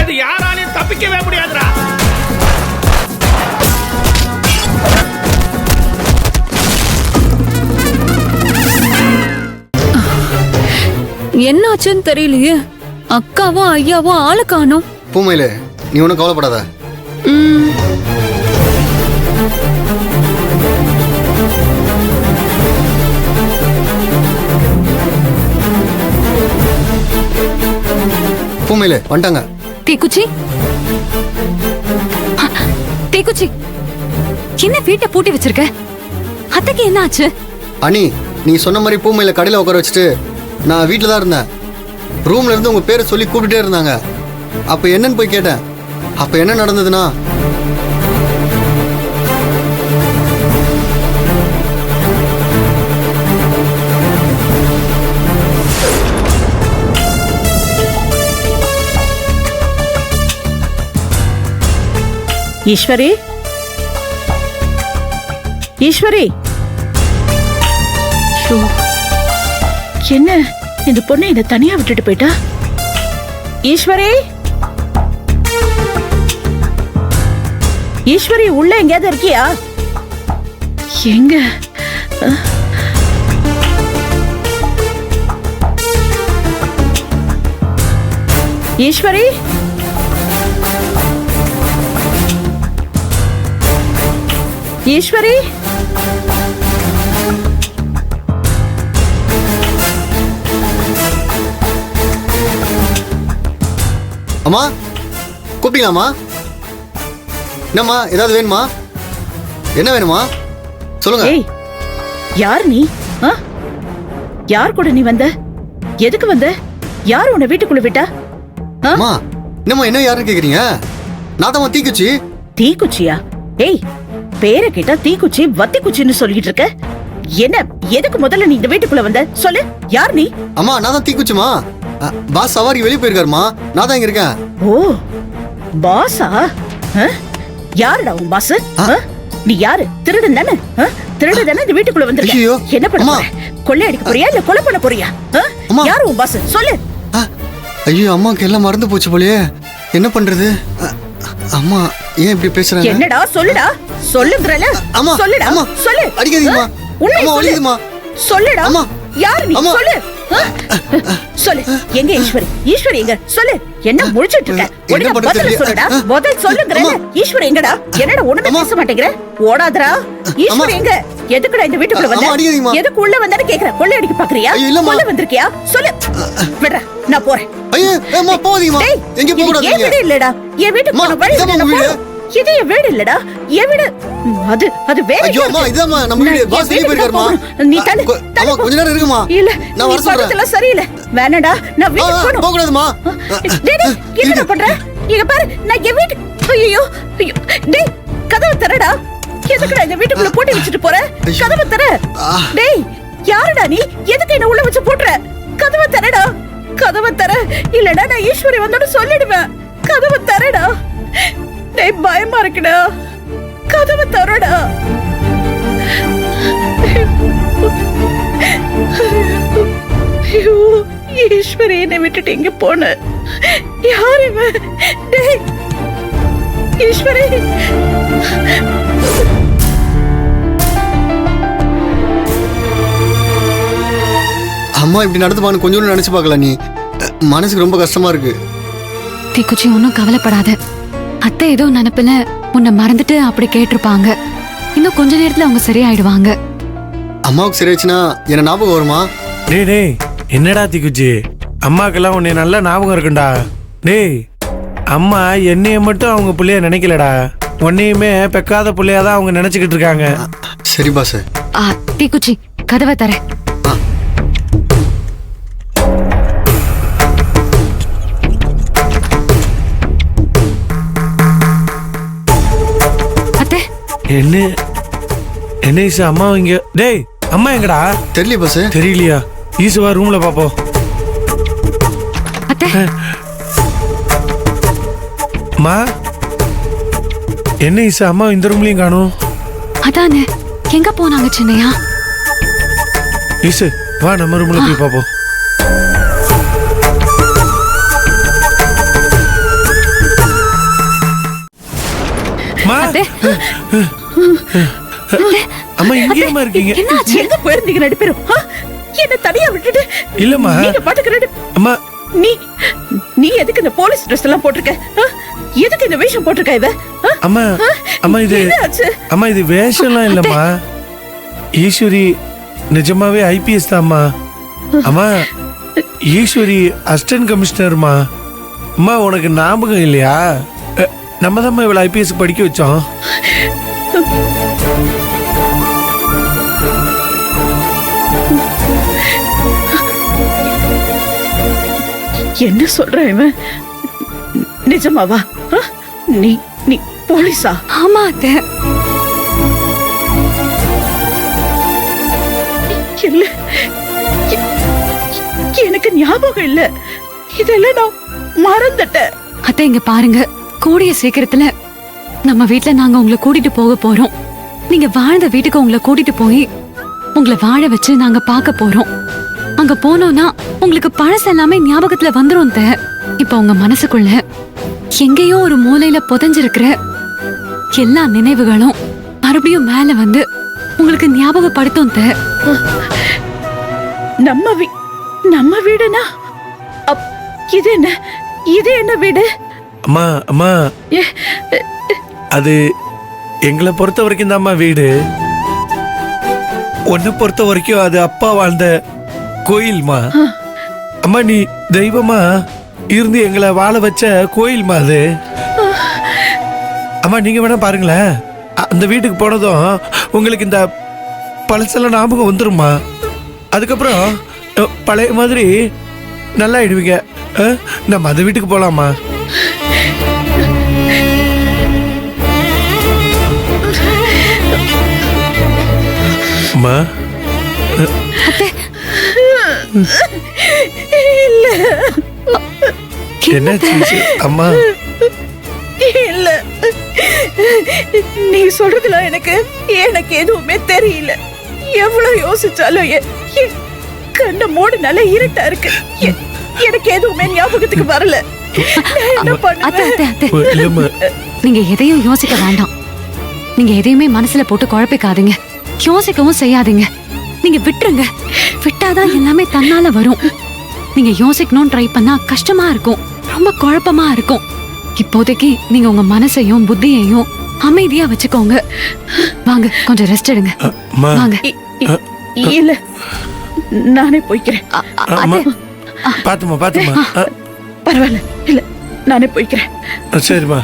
இருந்து யாராலையும் தப்பிக்கவே முடியாதுடா. என்னாச்சுன்னு தெரியலையே. அக்காவும் ஐயாவும் ஆளு காணோம். பூமையிலே நீ ஒன்றும் கவலைப்படாத. பூமையிலே வந்துட்டாங்க. தீக்குச்சி தீக்குச்சி, என்ன வீட்டை பூட்டி வச்சிருக்க? அத்தைக்கு என்ன ஆச்சு? அனி, நீ சொன்ன மாதிரி பூமையில கடையில் உட்கார வச்சுட்டு நான் வீட்டில் தான் இருந்தேன். ரூம்ல இருந்து உங்க பேரை சொல்லி கூப்பிட்டுட்டே இருந்தாங்க. அப்ப என்னன்னு போய் கேட்டேன். அப்ப என்ன நடந்ததுன்னா, ஈஸ்வரி, ஈஸ்வரி, என்ன இந்த பொண்ணு இதை தனியா விட்டுட்டு போயிட்டா? ஈஸ்வரி, ஈஸ்வரி, உள்ள எங்கேயாவது இருக்கியா? எங்க? ஈஸ்வரி, ஈஸ்வரி, அம்மா கூப்பிட்டீங்களாம்மா? என்னம்மா, ஏதாவது வேணுமா? என்ன வேணுமா சொல்லுங்க. ஏய், யார் நீ? யார் கூட நீ வந்த? எதுக்கு வந்த? யார் உன்னை வீட்டுக்குள்ள விட்டா? அம்மா, என்னம்மா, என்ன யாருன்னு கேக்குறீங்க? நான் தான் தீக்குச்சி. தீக்குச்சியா? ஏய், பேரை கேட்டா தீக்குச்சி வத்தி குச்சின்னு சொல்லிட்டு இருக்க. என்ன, எதுக்கு முதல்ல நீ இந்த வீட்டுக்குள்ள வந்த? சொல்லு, யார் நீ? அம்மா, நான் தான் தீக்குச்சிமா. பாஸ் சவாரி வெளியே போயிருக்காருமா. நான் தான் இங்க இருக்கேன். ஓ, பாஸா? யாருடா உன் பாஸ்? நீ யாரு? திருடன் தானே? திருடன் தானே இந்த வீட்டுக்குள்ள வந்திருக்க? என்ன பண்ண போற? கொள்ளை அடிக்க போறியா இல்ல கொலை பண்ண போறியா? யாரு உன் பாஸ்? சொல்லு. ஐயோ, அம்மாக்கு எல்லாம் மறந்து போச்சு போலயே. என்ன பண்றது? அம்மா ஏன் இப்படி பேசுறாங்க? என்னடா, சொல்லுடா. சொல்லுங்கறல. அம்மா, சொல்லுடா. சொல்லு. அடிக்காதீங்கம்மா. அம்மா வலிக்குதுமா. சொல்லுடா. அம்மா, யார் நீ? சொல்லு. சொல்லு. எங்க ஈஸ்வரி? ஈஸ்வரி எங்க? சொல்லு. என்ன முழிச்சிட்டு இருக்க? ஒழுங்கா பதில் சொல்லுடா. பதில் சொல்லுங்கறல. ஈஸ்வரி எங்கடா? என்னடா ஒண்ணுமே பேச மாட்டேங்கற? ஓடாதடா. ஈஸ்வரி எங்க? எதுக்குடா இந்த வீட்டுக்குள்ள வந்த? எதுக்கு உள்ள வந்தன்னு கேக்குற? கொள்ளை அடிக்க பாக்குறியா? கொள்ள வந்திருக்கியா? சொல்லு. விடுடா, நான் போறேன். ஐயோ, அம்மா போதீமா. எங்க போக கூடாது? ஏன் வீடு இல்லடா? என் வீட்டுக்கு போற வழி இல்லடா. இது என் வீடு இல்லடா. என் வீடு அது வேற. ஐயோ அம்மா, இதம்மா நம்ம வீடு. பாஸ் வெளிய போயிருக்காருமா. நீ தள்ளு. அம்மா கொஞ்ச நேரம் இருக்குமா? இல்ல, நான் வர சொல்றேன். இதெல்லாம் சரியில்லை. வேணாடா, நான் வீட்டுக்கு போணும். போக கூடாதுமா. டேய், என்ன பண்ற? இங்க பாரு, நான் என் வீட்டு. ஐயோ, ஐயோ, டேய், கதவை தரடா. எதுக்குடா இந்த வீட்டுக்குள்ள போட்டு வச்சிட்டு போற? கதவை தர. டேய், யாருடா நீ? எதுக்கு என்ன உள்ள வச்சு போட்ற? கதவை தரடா. கதவை தர. இல்லடா, நான் ஈஸ்வரி வந்தோன்னு சொல்லிடுவேன். கதவை தரடா. டேய், பயமா இருக்குடா. கதவை தரடா. ஐயோ, ஈஸ்வரி என்னை விட்டுட்டு எங்க போன? யார் இவன்? டேய், ஈஸ்வரி. அம்மா இப்படி நடந்துப்பான்னு கொஞ்சம் நினைச்சு பார்க்கல. நீ மனசுக்கு ரொம்ப கஷ்டமா இருக்கு. தீக்குச்சி, ஒன்னும் கவலைப்படாத. அத்தை ஏதோ நினைப்புல உன்னை மறந்துட்டு அப்படி கேட்டிருப்பாங்க. இன்னும் கொஞ்ச நேரத்துல அவங்க சரியாயிடுவாங்க. அம்மாவுக்கு சரியாச்சுன்னா என்ன ஞாபகம் வருமா? டேய், என்னடா தீக்குச்சி, அம்மாக்கெல்லாம் உன்னை நல்லா ஞாபகம் இருக்குண்டா. டேய், அம்மா என்னைய மட்டும் அவங்க பிள்ளைய நினைக்கலடா. உன்னையுமே பெக்காத பிள்ளையாதான் அவங்க நினைச்சுக்கிட்டு இருக்காங்க. சரி பாஸ். தீக்குச்சி, கதவை தர. என்ன என்ன ஈசு, அம்மா இங்க? டேய், அம்மா எங்கடா? தெரியல பாஸ். தெரியலையா? ஈசுவா ரூம்ல பாப்போம். அம்மா, என்ன ஈசு, அம்மா இந்த ரூம்லயும் காணும்? அதானே, எங்க போனாங்க சின்னையா? ஈசு, வா நம்ம ரூம்ல போய் பாப்போம். அம்மா எங்கேயம்மா இருக்கீங்க? என்னாச்சு? எங்க போயிருந்தீங்க ரெண்டு பேரும்? என்ன தனியா விட்டுட்டு இல்லம்மா. நீங்க பாட்டுக்கு ரெண்டு அம்மா நீ நீ எதுக்கு இந்த போலீஸ் ட்ரெஸ் எல்லாம் போட்டிருக்க? எதுக்கு இந்த வேஷம் போட்டிருக்க இவ? அம்மா அம்மா இது என்னாச்சு? அம்மா இது வேஷம்லாம் இல்லம்மா. ஈஸ்வரி நிஜமாவே ஐபிஎஸ் தான்மா. அம்மா ஈஸ்வரி அசிஸ்டன்ட் கமிஷனர்மா. அம்மா உனக்கு ஞாபகம் இல்லையா? நம்ம தான் இவ்வளவு ஐபிஎஸ் படிக்க வச்சோம். என்ன சொல்ற இவன்? நிஜமாவா? நீ நீ போலீஸா? ஆமா அத்தை. இல்ல எனக்கு ஞாபகம் இல்ல. இதெல்லாம் நான் மறந்துட்டேன். அத்தை இங்க பாருங்க, கூடிய சீக்கிரத்துல நம்ம வீட்ல நாங்க உங்களை கூட்டிட்டு போக போறோம். நீங்க வாழ்ந்த வீட்டுக்கு உங்களை கூட்டிட்டு போய் உங்களை வாழ வச்சு நாங்க பார்க்க போறோம். அங்க போனோம்னா உங்களுக்கு பழசு எல்லாமே ஞாபகத்துல வந்துரும் அத்தை. இப்ப உங்க மனசுக்குள்ள எங்கேயோ ஒரு மூலையில புதைஞ்சிருக்கிற எல்லா நினைவுகளும் மறுபடியும் மேல வந்து உங்களுக்கு ஞாபகப்படுத்தும் அத்தை. நம்ம வீடுனா இது என்ன? இது என்ன வீடு? அம்மா அம்மா அது எங்களை பொறுத்த வரைக்கும் தான்மா வீடு. உன்னை பொறுத்த வரைக்கும் அது அப்பா வாழ்ந்த கோயில்மா. அம்மா நீ தெய்வமா இருந்து எங்களை வாழ வச்ச கோயில்மா அது. அம்மா நீங்க வேணா பாருங்களேன், அந்த வீட்டுக்கு போனதும் உங்களுக்கு இந்த பழசெல்லாம் ஞாபகம் வந்துருமா. அதுக்கப்புறம் பழைய மாதிரி நல்லா ஆயிடுவீங்க. நம்ம அந்த வீட்டுக்கு போலாமா? அம்மா என்னாச்சு அம்மா? இல்ல நீ சொல்றதுல எனக்கு எதுவுமே தெரியல. எவ்வளவு யோசிச்சாலும் என் கண்ண மூடு நல்ல இருட்டா இருக்கு. எனக்கு எதுவுமே ஞாபகத்துக்கு வரல. என்ன அத்தை பண்ணுவேன்? அத்தை அத்தை நீங்க எதையும் யோசிக்க வேண்டாம். நீங்க எதையுமே மனசுல போட்டு குழப்பிக்காதீங்க, யோசிக்கவும் செய்யாதீங்க. நீங்க விட்டுருங்க. விட்டாதான் எல்லாமே தன்னால வரும். நீங்க யோசிக்கணும்னு ட்ரை பண்ணா கஷ்டமா இருக்கும், ரொம்ப குழப்பமா இருக்கும். இப்போதைக்கு நீங்க உங்க மனசையும் புத்தியையும் அமைதியா வச்சுக்கோங்க. வாங்க கொஞ்சம் ரெஸ்ட் எடுங்க. வாங்க. இல்ல நானே போய்க்கிறேன். பாத்துமா பாத்துமா. பரவாயில்ல, இல்ல நானே போய்க்கிறேன். சரிம்மா.